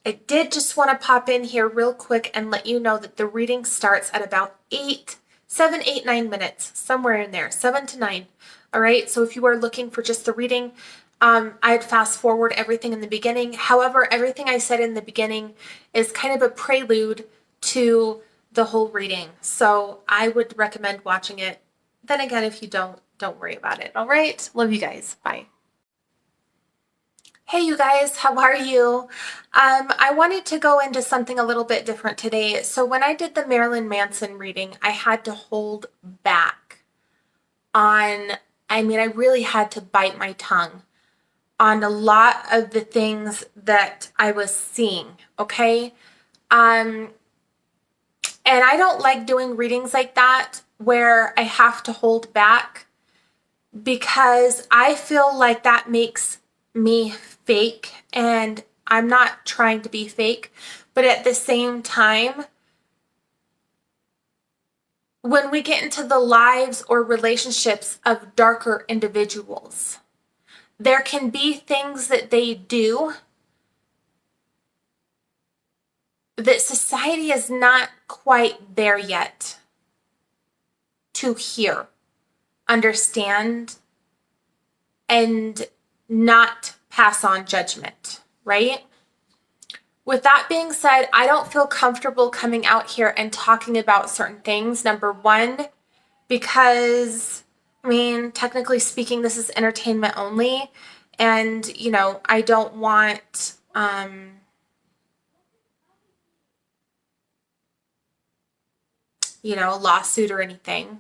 I did just want to pop in here real quick and let you know that the reading starts at about 7, 8, 9 minutes, somewhere in there, 7 to 9. All right, so if you are looking for just the reading, I'd fast forward everything in the beginning. However, everything I said in the beginning is kind of a prelude to the whole reading. So I would recommend watching it. Then again, if you don't worry about it. All right, love you guys. Bye. Hey, you guys, how are you? I wanted to go into something a little bit different today. So when I did the Marilyn Manson reading, I had to hold back on, I really had to bite my tongue on a lot of the things that I was seeing, okay? And I don't like doing readings like that where I have to hold back because I feel like that makes me fake, and I'm not trying to be fake, but at the same time, when we get into the lives or relationships of darker individuals, there can be things that they do that society is not quite there yet to hear, understand, and not pass on judgment, right? With that being said, I don't feel comfortable coming out here and talking about certain things. Number one, because, technically speaking, this is entertainment only. And, I don't want, a lawsuit or anything.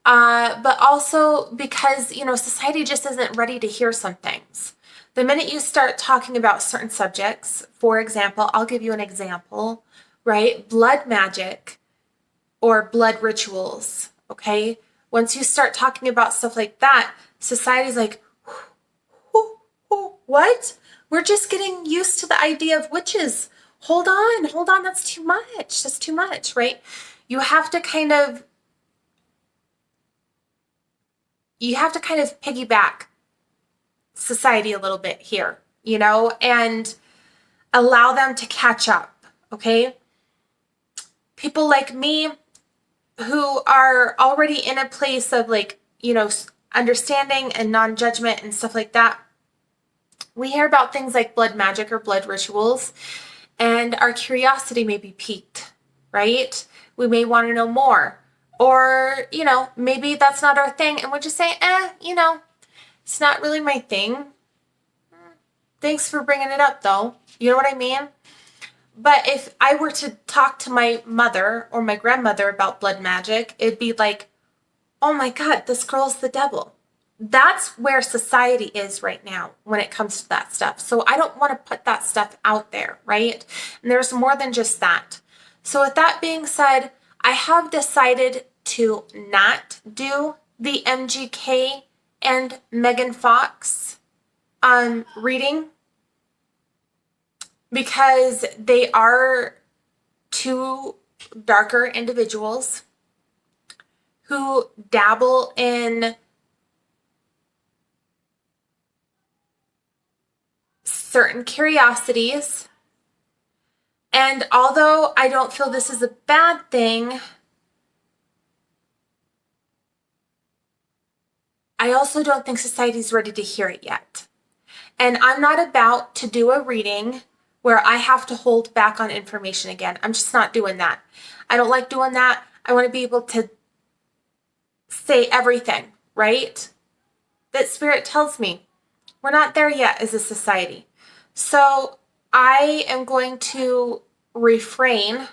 But also because, society just isn't ready to hear some things. The minute you start talking about certain subjects, for example, I'll give you an example, right? Blood magic or blood rituals, okay? Once you start talking about stuff like that, society's like, what? We're just getting used to the idea of witches. Hold on, that's too much, right? You have to kind of piggyback society a little bit here, and allow them to catch up, okay? People like me who are already in a place of understanding and non-judgment and stuff like that, we hear about things like blood magic or blood rituals, and our curiosity may be piqued, right? We may want to know more. Or, maybe that's not our thing, and we just say, it's not really my thing. Thanks for bringing it up, though. You know what I mean? But if I were to talk to my mother or my grandmother about blood magic, it'd be like, oh my God, this girl's the devil. That's where society is right now when it comes to that stuff. So I don't want to put that stuff out there, right? And there's more than just that. So with that being said, I have decided to not do the MGK and Megan Fox reading because they are two darker individuals who dabble in certain curiosities. And although I don't feel this is a bad thing, I also don't think society's ready to hear it yet. And I'm not about to do a reading where I have to hold back on information again. I'm just not doing that. I don't like doing that. I want to be able to say everything, right? That spirit tells me. We're not there yet as a society. So I am going to refrain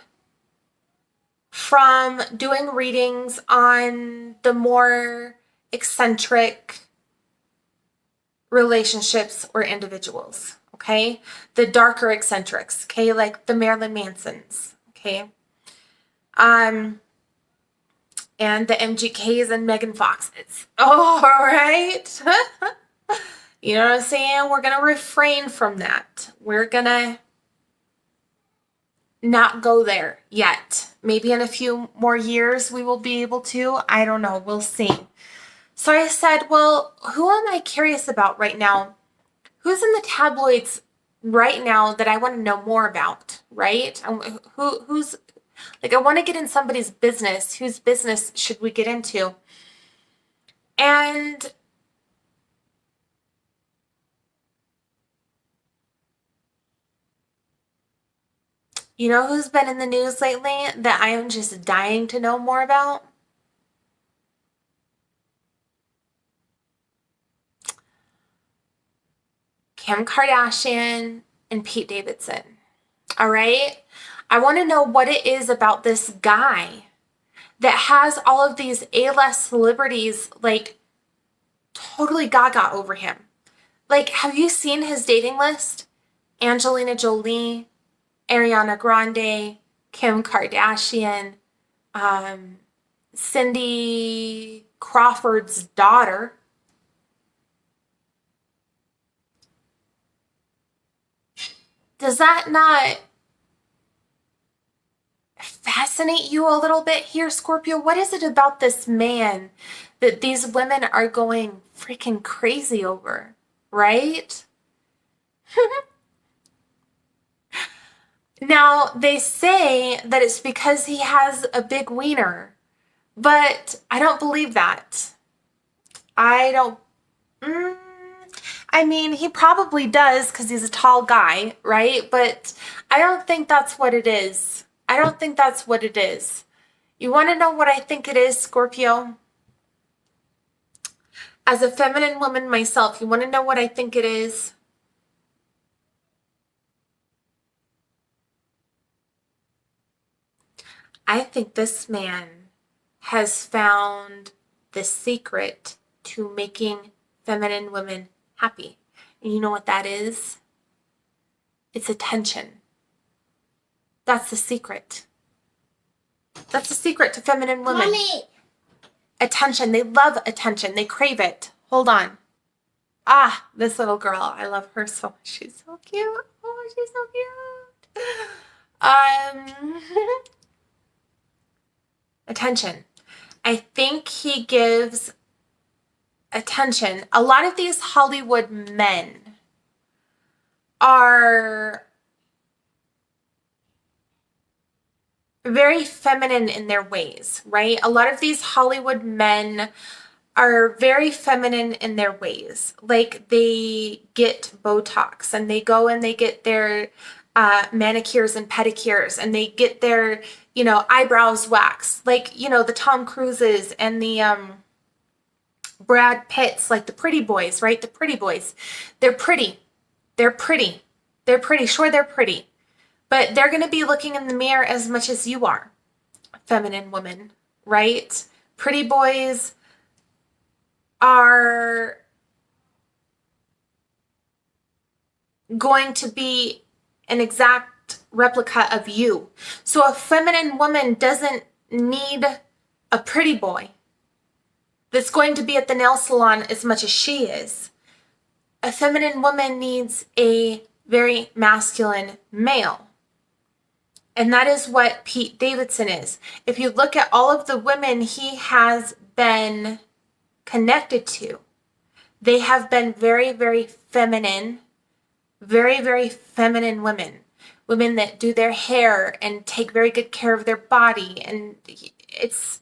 from doing readings on the more eccentric relationships or individuals, okay? The darker eccentrics, okay? Like the Marilyn Mansons, okay? And the MGKs and Megan Foxes. All right. You know what I'm saying? We're going to refrain from that. We're going to not go there yet. Maybe in a few more years we will be able to. I don't know. We'll see. So I said, well, who am I curious about right now? Who's in the tabloids right now that I want to know more about, right? Who's like, I want to get in somebody's business. Whose business should we get into? And you know who's been in the news lately that I am just dying to know more about? Kim Kardashian and Pete Davidson. All right? I want to know what it is about this guy that has all of these A-list celebrities like totally gaga over him. Like, have you seen his dating list? Angelina Jolie, Ariana Grande, Kim Kardashian, Cindy Crawford's daughter. Does that not fascinate you a little bit here, Scorpio? What is it about this man that these women are going freaking crazy over, right? Now, they say that it's because he has a big wiener, but I don't believe that. I don't. I mean, he probably does because he's a tall guy, right? But I don't think that's what it is. I don't think that's what it is. You want to know what I think it is, Scorpio? As a feminine woman myself, you want to know what I think it is? I think this man has found the secret to making feminine women happy. And you know what that is? It's attention. That's the secret. That's the secret to feminine women. Mommy. Attention. They love attention. They crave it. Hold on. Ah, this little girl. I love her so much. She's so cute. Oh, she's so cute. Attention. I think he gives attention. A lot of these Hollywood men are very feminine in their ways, right? A lot of these Hollywood men are very feminine in their ways. Like, they get Botox and they go and they get their manicures and pedicures and they get their, eyebrows waxed. Like, the Tom Cruises and the Brad Pitts, like the pretty boys, right? The pretty boys. They're pretty. They're pretty. They're pretty. Sure, they're pretty. But they're going to be looking in the mirror as much as you are, feminine women, right? Pretty boys are going to be an exact replica of you. So a feminine woman doesn't need a pretty boy that's going to be at the nail salon as much as she is. A feminine woman needs a very masculine male. And that is what Pete Davidson is. If you look at all of the women he has been connected to, they have been very, very feminine, very, very feminine women. Women that do their hair and take very good care of their body. And it's,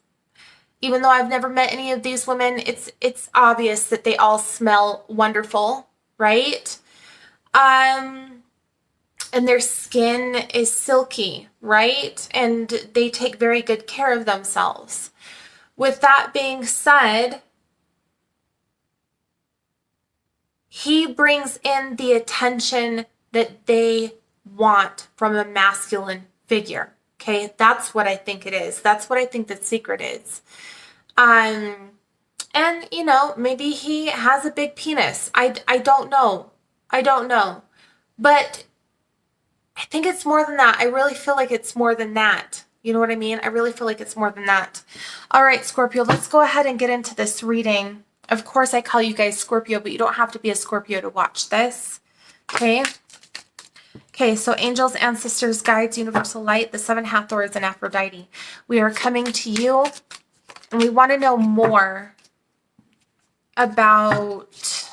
even though I've never met any of these women, it's obvious that they all smell wonderful, right? And their skin is silky, right? And they take very good care of themselves. With that being said, he brings in the attention that they want from a masculine figure. Okay, that's what I think it is. That's what I think the secret is. And maybe he has a big penis. I don't know. I don't know. But I think it's more than that. I really feel like it's more than that. You know what I mean? I really feel like it's more than that. All right, Scorpio, let's go ahead and get into this reading. Of course, I call you guys Scorpio, but you don't have to be a Scorpio to watch this. Okay? Okay, so angels, ancestors, guides, universal light, the seven Hathors, and Aphrodite. We are coming to you, and we want to know more about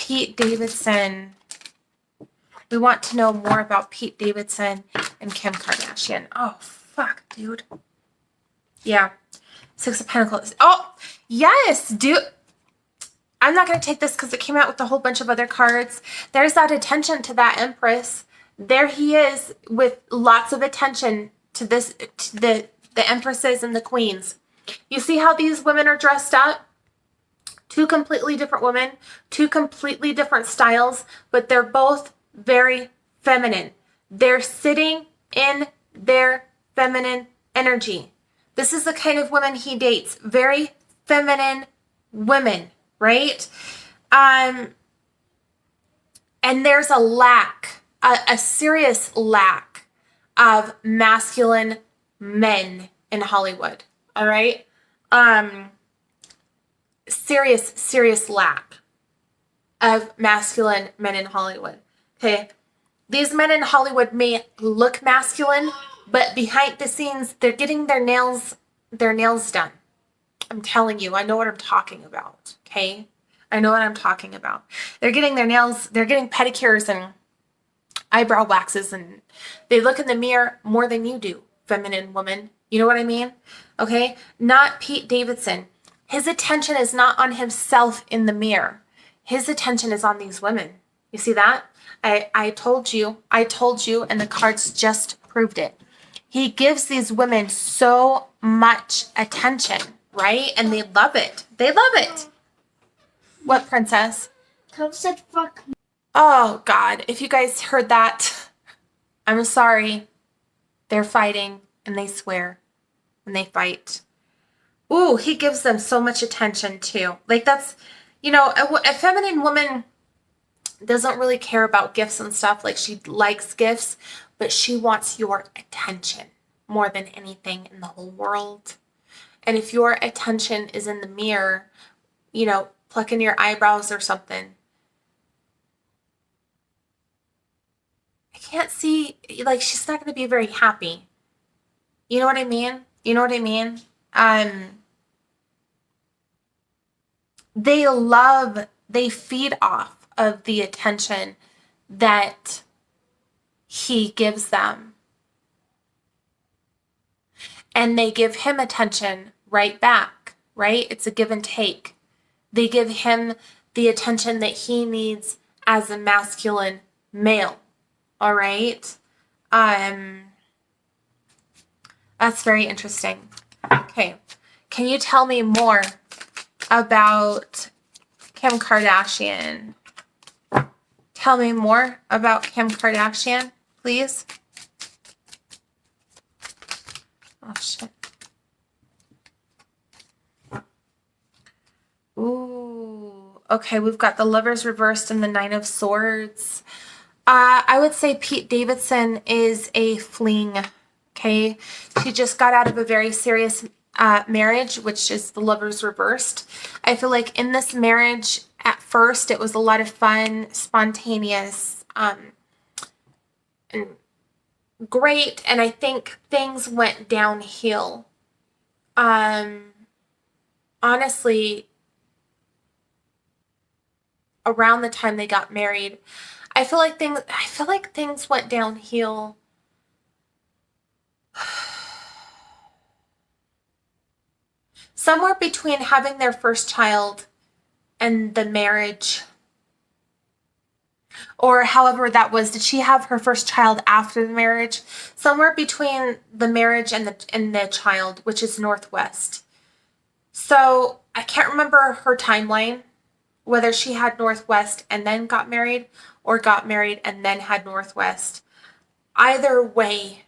Pete Davidson. We want to know more about Pete Davidson and Kim Kardashian. Oh, fuck, dude. Yeah. Six of Pentacles. Oh, yes, dude. I'm not going to take this because it came out with a whole bunch of other cards. There's that attention to that Empress. There he is with lots of attention to this, to the Empresses and the Queens. You see how these women are dressed up? Two completely different women, two completely different styles, but they're both very feminine. They're sitting in their feminine energy. This is the kind of women he dates. Very feminine women, right? And there's a lack, a serious lack of masculine men in Hollywood. All right? Serious lack of masculine men in Hollywood. Okay? These men in Hollywood may look masculine, but behind the scenes, they're getting their nails done. I'm telling you, I know what I'm talking about. Okay? I know what I'm talking about. They're getting their nails, they're getting pedicures and eyebrow waxes, and they look in the mirror more than you do, feminine woman. You know what I mean? Okay? Not Pete Davidson. His attention is not on himself in the mirror. His attention is on these women. You see that? I told you, and the cards just proved it. He gives these women so much attention, right? And they love it. They love it. What, princess? Tom said fuck me. Oh, God. If you guys heard that, I'm sorry. They're fighting, and they swear when they fight. Ooh, he gives them so much attention, too. Like, that's, you know, a feminine woman doesn't really care about gifts and stuff. Like, she likes gifts, but she wants your attention more than anything in the whole world. And if your attention is in the mirror, you know, plucking your eyebrows or something, I can't see, like, she's not going to be very happy. You know what I mean? You know what I mean? They feed off of the attention that he gives them. And they give him attention right back, right? It's a give and take. They give him the attention that he needs as a masculine male, all right? That's very interesting. Okay, can you tell me more about Kim Kardashian? Tell me more about Kim Kardashian, please. Oh, shit. Ooh, okay, we've got the Lovers reversed and the Nine of Swords. I would say Pete Davidson is a fling, okay? She just got out of a very serious marriage, which is the Lovers reversed. I feel like in this marriage, at first, it was a lot of fun, spontaneous, and great, and I think things went downhill. Honestly, around the time they got married, I feel like things went downhill. Somewhere between having their first child and the marriage, or however that was. Did she have her first child after the marriage? Somewhere between the marriage and the child, which is Northwest. So I can't remember her timeline, whether she had Northwest and then got married, or got married and then had Northwest. Either way,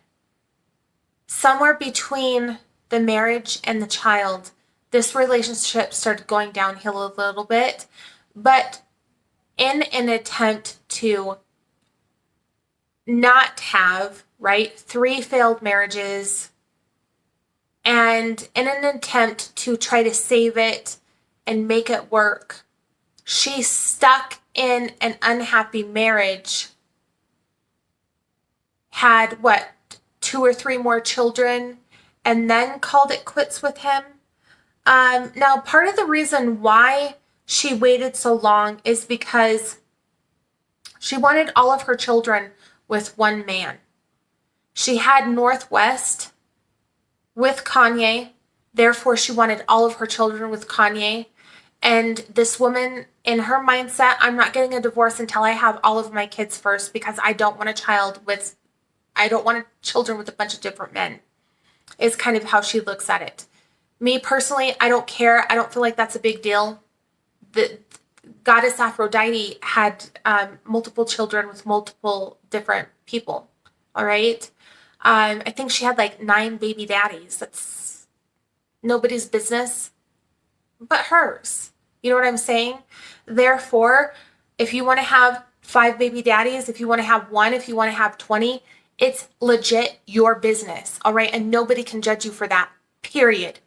somewhere between the marriage and the child, this relationship started going downhill a little bit, but in an attempt to not have, right, 3 failed marriages, and in an attempt to try to save it and make it work, she stuck in an unhappy marriage, had, 2 or 3 more children, and then called it quits with him. Now, part of the reason why she waited so long is because she wanted all of her children with one man. She had Northwest with Kanye. Therefore, she wanted all of her children with Kanye. And this woman, in her mindset, I'm not getting a divorce until I have all of my kids first because I don't want children with a bunch of different men, is kind of how she looks at it. Me personally, I don't care. I don't feel like that's a big deal. The goddess Aphrodite had multiple children with multiple different people. All right. I think she had like 9 baby daddies. That's nobody's business but hers. You know what I'm saying? Therefore, if you want to have 5 baby daddies, if you want to have 1, if you want to have 20, it's legit your business. All right. And nobody can judge you for that. Period.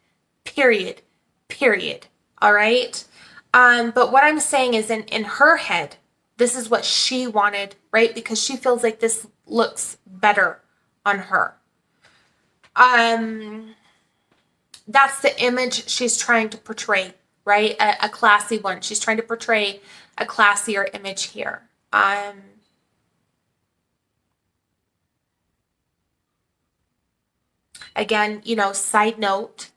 Period. Period. All right. But what I'm saying is in her head, this is what she wanted, right? Because she feels like this looks better on her. That's the image she's trying to portray, right? A classy one. She's trying to portray a classier image here. Again, side note,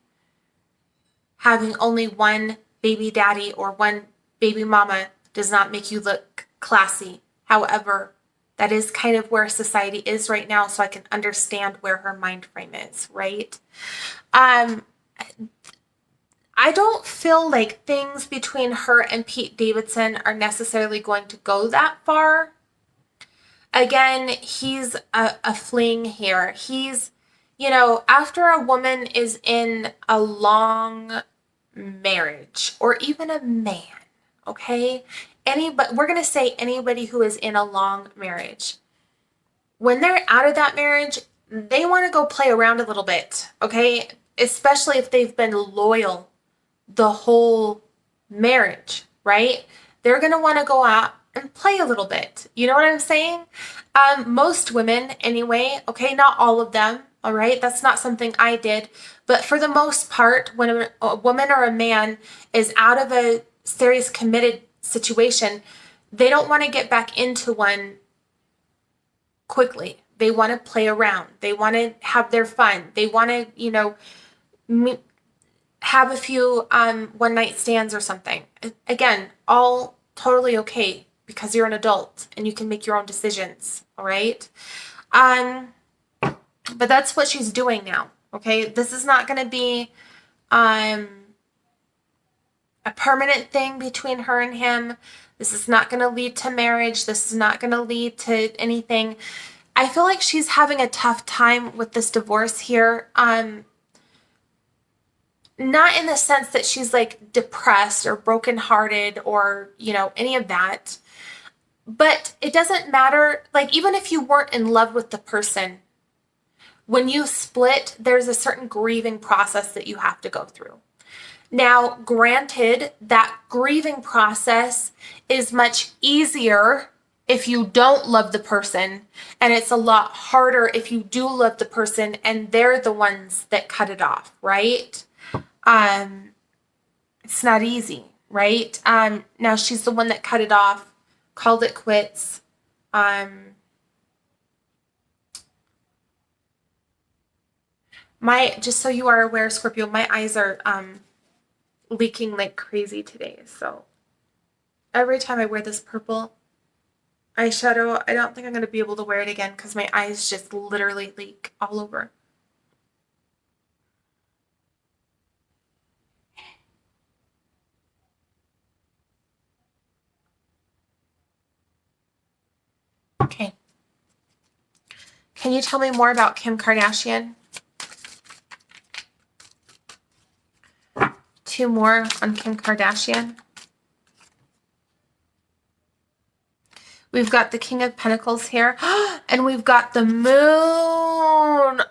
having only one baby daddy or one baby mama does not make you look classy. However, that is kind of where society is right now, so I can understand where her mind frame is, right? I don't feel like things between her and Pete Davidson are necessarily going to go that far. Again, he's a fling here. He's, after a woman is in a long marriage or even a man, okay? We're going to say anybody who is in a long marriage. When they're out of that marriage, they want to go play around a little bit, okay? Especially if they've been loyal the whole marriage, right? They're going to want to go out and play a little bit. You know what I'm saying? Most women anyway, okay? Not all of them, all right? That's not something I did. But for the most part, when a woman or a man is out of a serious committed situation, they don't want to get back into one quickly. They want to play around. They want to have their fun. They want to, have a few one night stands or something. Again, all totally okay because you're an adult and you can make your own decisions. All right. But that's what she's doing now. Okay. This is not going to be a permanent thing between her and him. This is not going to lead to marriage. This is not going to lead to anything. I feel like she's having a tough time with this divorce here. Not in the sense that she's like depressed or brokenhearted or, any of that. But it doesn't matter. Like, even if you weren't in love with the person, when you split, there's a certain grieving process that you have to go through. Now, granted, that grieving process is much easier if you don't love the person, and it's a lot harder if you do love the person and they're the ones that cut it off, right? It's not easy, right? Now she's the one that cut it off, called it quits. Just so you are aware, Scorpio, my eyes are leaking like crazy today. So every time I wear this purple eyeshadow, I don't think I'm going to be able to wear it again because my eyes just literally leak all over. Okay. Can you tell me more about Kim Kardashian? 2 more on Kim Kardashian. We've got the King of Pentacles here. And we've got the Moon.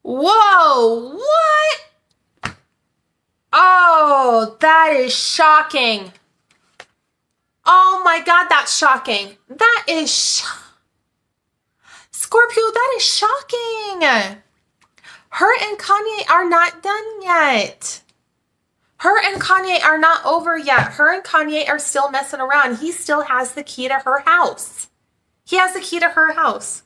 Whoa, what? Oh, that is shocking. Oh my God, that's shocking. That is Scorpio, that is shocking. Her and Kanye are not done yet. Her and Kanye are not over yet. Her and Kanye are still messing around. He still has the key to her house. He has the key to her house.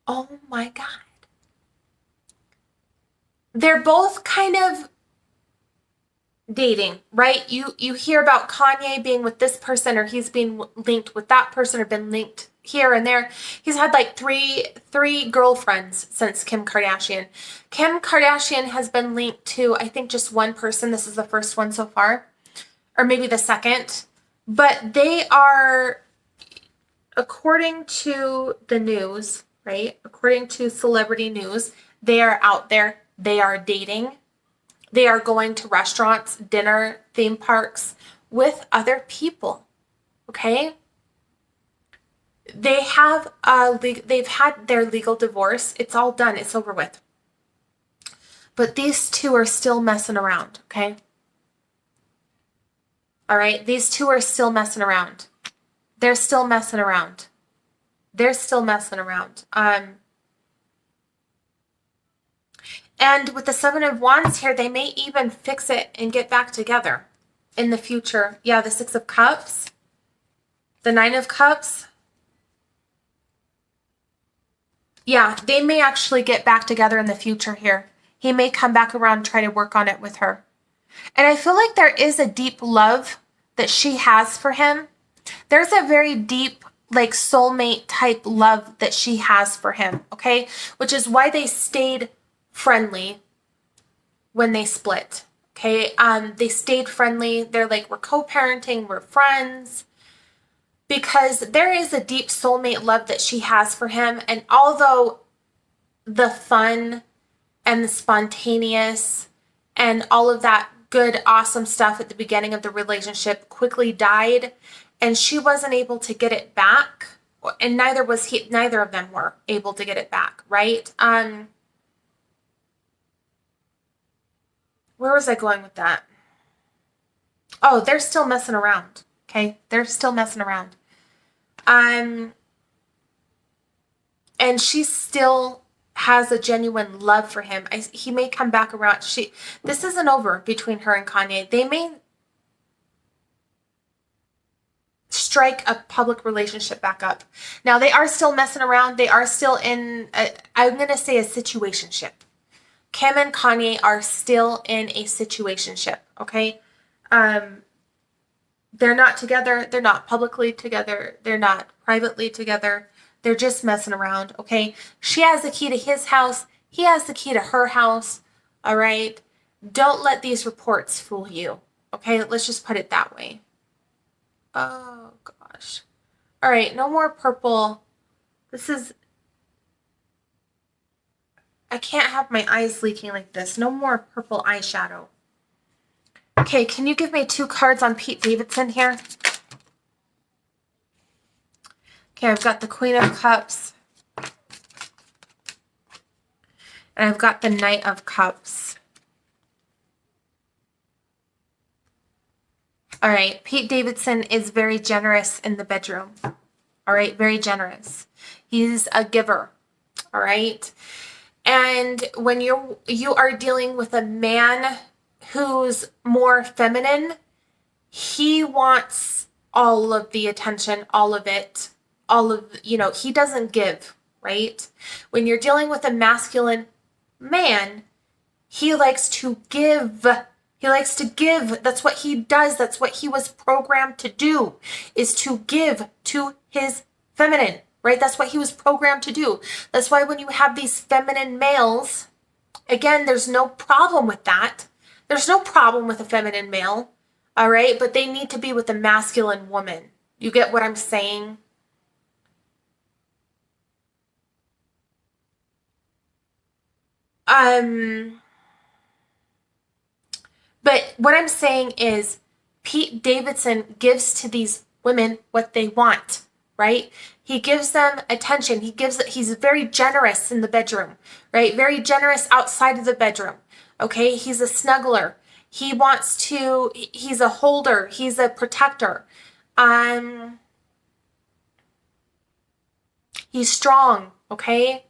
Oh my God. They're both kind of dating, right? You hear about Kanye being with this person, or he's being linked with that person, or been linked here and there. He's had like three girlfriends since Kim Kardashian. Kim Kardashian has been linked to, I think, just one person. This is the first one so far, or maybe the second. But they are, according to the news, right? According to celebrity news, they are out there. They are dating. They are going to restaurants, dinner, theme parks with other people. Okay? They've had their legal divorce. It's all done. It's over with. But these two are still messing around, okay? All right? These two are still messing around. They're still messing around. They're still messing around. And with the Seven of Wands here, they may even fix it and get back together in the future. Yeah, the Six of Cups, the Nine of Cups. Yeah, they may actually get back together in the future here. He may come back around and try to work on it with her. And I feel like there is a deep love that she has for him. There's a very deep, like, soulmate type love that she has for him, okay? Which is why they stayed friendly when they split, okay? They stayed friendly. They're like, we're co-parenting, we're friends. Because there is a deep soulmate love that she has for him. And although the fun and the spontaneous and all of that good, awesome stuff at the beginning of the relationship quickly died, and she wasn't able to get it back, and neither of them were able to get it back, right? Where was I going with that? Oh, they're still messing around. Okay, they're still messing around. And she still has a genuine love for him. He may come back around. This isn't over between her and Kanye. They may strike a public relationship back up. Now, they are still messing around. They are still in, I'm going to say, a situationship. Kim and Kanye are still in a situationship, okay? They're not together. They're not publicly together. They're not privately together. They're just messing around, okay? She has the key to his house. He has the key to her house, all right? Don't let these reports fool you, okay? Let's just put it that way. Oh, gosh. All right, no more purple. I can't have my eyes leaking like this. No more purple eyeshadow. Okay, can you give me 2 cards on Pete Davidson here? Okay, I've got the Queen of Cups. And I've got the Knight of Cups. All right, Pete Davidson is very generous in the bedroom. All right, very generous. He's a giver. All right. And when you are dealing with a man who's more feminine, he wants all of the attention, all of it, he doesn't give, right? When you're dealing with a masculine man, he likes to give. He likes to give. That's what he does. That's what he was programmed to do, is to give to his feminine, right? That's what he was programmed to do. That's why when you have these feminine males, again, there's no problem with that. There's no problem with a feminine male, all right? But they need to be with a masculine woman. You get what I'm saying? But what I'm saying is Pete Davidson gives to these women what they want, right? He gives them attention. He's very generous in the bedroom, right? Very generous outside of the bedroom. Okay, he's a snuggler. He's a holder. He's a protector. He's strong, okay?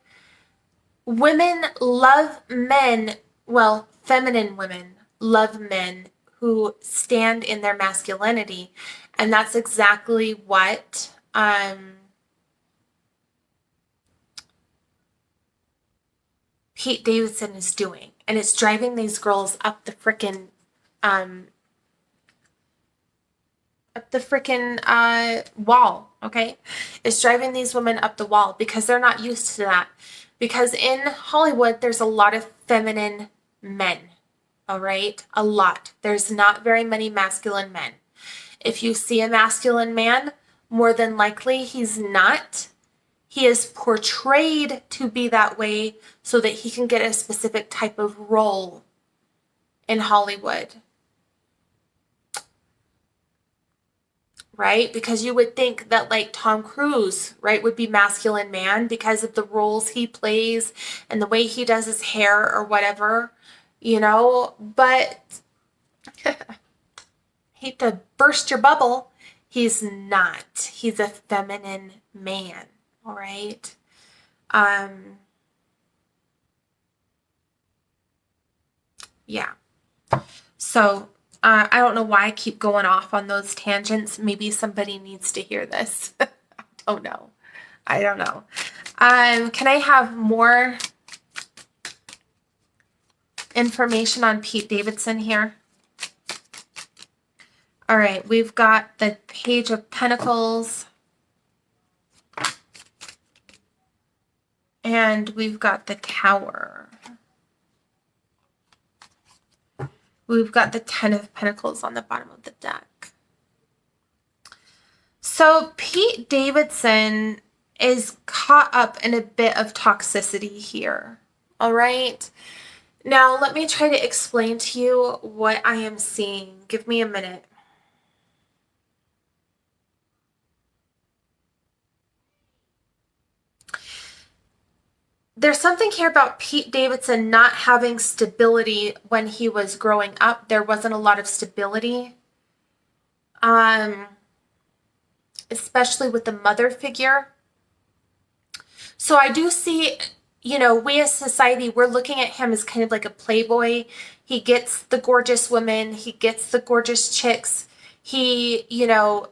Women love men, well, feminine women love men who stand in their masculinity. And that's exactly what Pete Davidson is doing. And it's driving these girls up the frickin' wall, okay? It's driving these women up the wall because they're not used to that. Because in Hollywood, there's a lot of feminine men, all right? A lot. There's not very many masculine men. If you see a masculine man, more than likely he's not. He is portrayed to be that way so that he can get a specific type of role in Hollywood. Right? Because you would think that like Tom Cruise, right, would be masculine man because of the roles he plays and the way he does his hair or whatever, you know, but hate to burst your bubble, he's not. He's a feminine man, all right? Yeah. So I don't know why I keep going off on those tangents. Maybe somebody needs to hear this. I don't know. Can I have more information on Pete Davidson here? All right, we've got the Page of Pentacles. And we've got the Tower. We've got the Ten of Pentacles on the bottom of the deck. So Pete Davidson is caught up in a bit of toxicity here. All right. Now let me try to explain to you what I am seeing. Give me a minute. There's something here about Pete Davidson not having stability when he was growing up. There wasn't a lot of stability, especially with the mother figure. So I do see, you know, we as society, we're looking at him as kind of like a playboy. He gets the gorgeous women. He gets the gorgeous chicks. He, you know,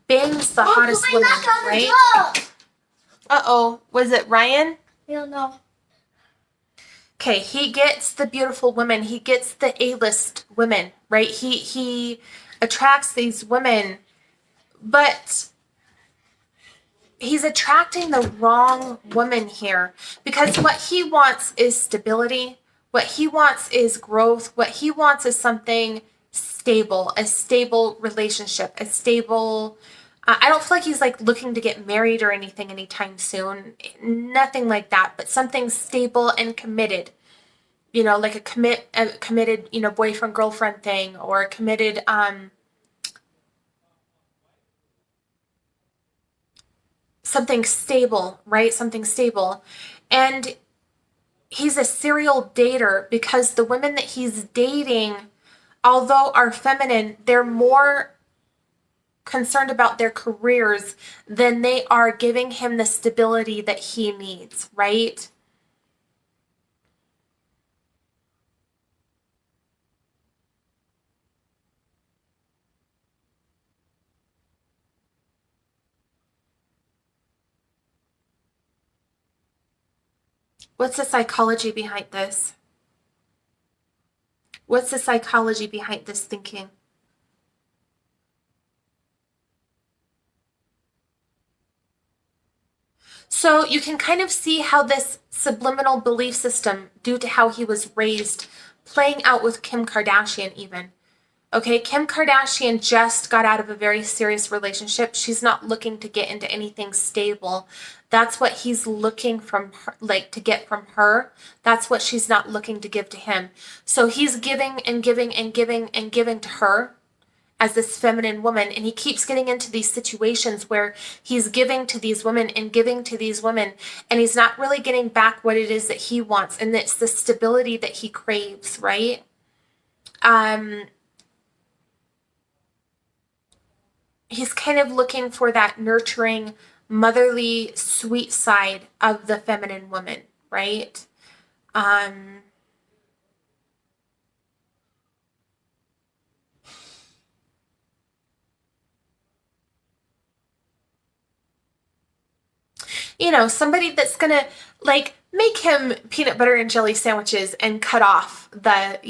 bangs the hottest women, right? Uh-oh. Was it Ryan? I don't know. Okay, he gets the beautiful women. He gets the A-list women, right? He attracts these women, but he's attracting the wrong woman here because what he wants is stability. What he wants is growth. What he wants is something stable, a stable relationship, a stable... I don't feel like he's like looking to get married or anything anytime soon. Nothing like that, but something stable and committed. You know, like a committed, you know, boyfriend girlfriend thing, or a committed something stable, right? Something stable. And he's a serial dater because the women that he's dating, although are feminine, they're more concerned about their careers than they are giving him the stability that he needs, right? What's the psychology behind this? What's the psychology behind this thinking? So you can kind of see how this subliminal belief system, due to how he was raised, playing out with Kim Kardashian even. Okay, Kim Kardashian just got out of a very serious relationship. She's not looking to get into anything stable. That's what he's looking from her, like to get from her. That's what she's not looking to give to him. So he's giving and giving and giving and giving to her as this feminine woman, and he keeps getting into these situations where he's giving to these women and giving to these women, and he's not really getting back what it is that he wants, and it's the stability that he craves, right? He's kind of looking for that nurturing motherly, sweet side of the feminine woman, right? Um, somebody that's gonna like make him peanut butter and jelly sandwiches and cut off the,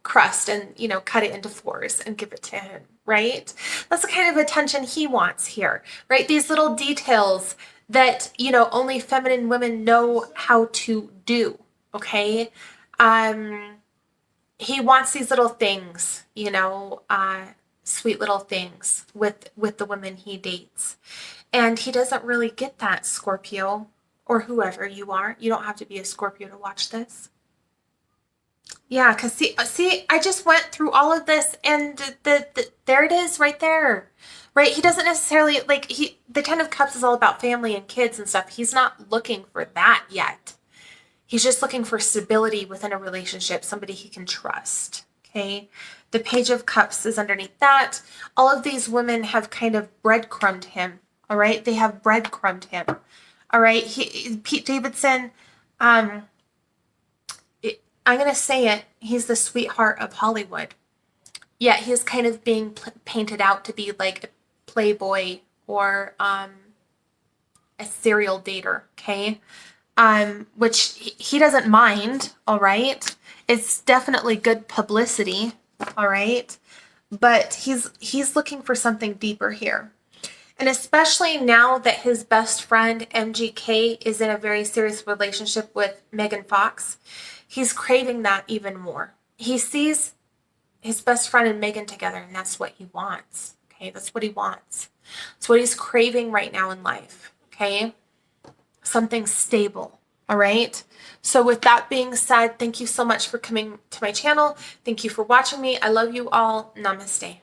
crust and, cut it into fours and give it to him, right? That's the kind of attention he wants here, right? These little details that, only feminine women know how to do, okay? He wants these little things, sweet little things with the women he dates. And he doesn't really get that, Scorpio, or whoever you are. You don't have to be a Scorpio to watch this. Yeah, because see, I just went through all of this, and there it is right there. Right? He doesn't necessarily, the Ten of Cups is all about family and kids and stuff. He's not looking for that yet. He's just looking for stability within a relationship, somebody he can trust. Okay? The Page of Cups is underneath that. All of these women have kind of breadcrumbed him. All right? They have breadcrumbed him. All right? Pete Davidson, I'm going to say it, he's the sweetheart of Hollywood. Yet he's kind of being painted out to be like a playboy or a serial dater, okay? Which he doesn't mind, all right? It's definitely good publicity, all right? But he's looking for something deeper here. And especially now that his best friend, MGK, is in a very serious relationship with Megan Fox, he's craving that even more. He sees his best friend and Megan together, and that's what he wants, okay? That's what he wants. It's what he's craving right now in life, okay? Something stable, all right? So with that being said, thank you so much for coming to my channel. Thank you for watching me. I love you all. Namaste.